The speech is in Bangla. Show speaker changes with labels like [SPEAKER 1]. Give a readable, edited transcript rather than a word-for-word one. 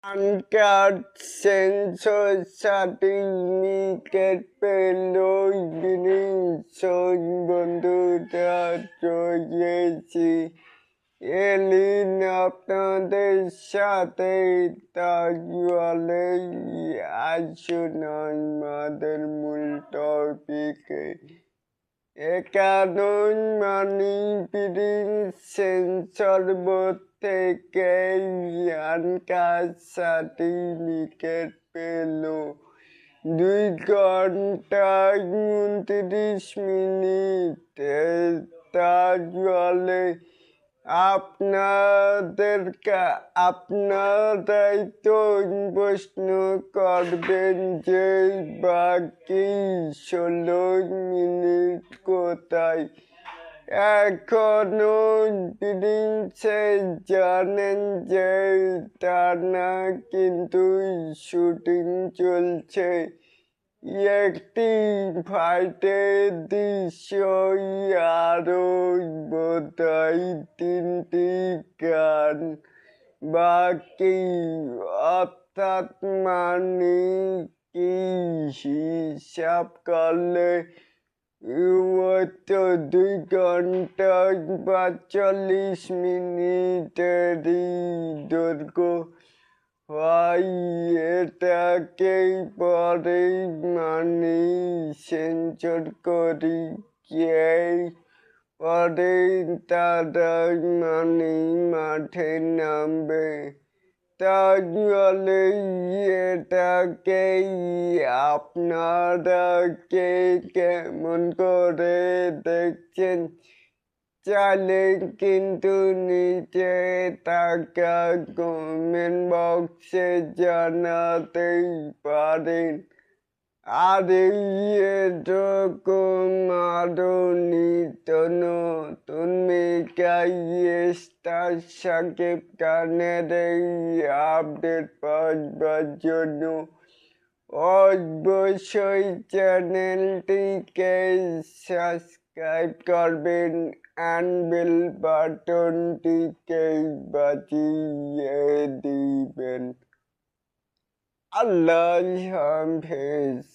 [SPEAKER 1] আনকাট সেন্সর সার্টিফিকেট পেল বিনিয়োগ বন্ধুরা রয়েছি এলিন আপনাদের সাথে তাহলে আসুন আমাদের মূল টপিকে কারণ মানি সেন্সর বোর্ড থেকে আনকাট সার্টিফিকেট পেল 2 ঘন্টা 29 মিনিট তাহলে আপনারাই তো প্রশ্ন করবেন যে বাকি 16 মিনিট কোথায়। এখনো প্রিন্সেস জানেন যে টানা কিন্তু শুটিং চলছে। একটি ফাইটের দৃশ্য আরো বোধহয় 3টি গান বাকি, অর্থাৎ মানে কি হিসাব করলে তো 2 ঘন্টা 45 মিনিটেরই দৈর্ঘ্য হয়। এটাকেই পরে মানে সেন্সর করি পরে তারা মানে মাঠে নামবে। তাহলে এটাকেই আপনারা কে কেমন করে দেখছেন চাইলে কিন্তু নিচে থাকা কমেন্ট বক্সে জানাতেই পারেন। আর এরকম আরো নিত্য নতুন মেগাই স্টার শাকিব খানের এই আপডেট পাওয়ার জন্য অবশ্যই চ্যানেলটিকে সাবস্ক্রাইব করবেন and বেল বাটনটিকে বাজিয়ে দিবেন। আল্লাহ হাফেজ।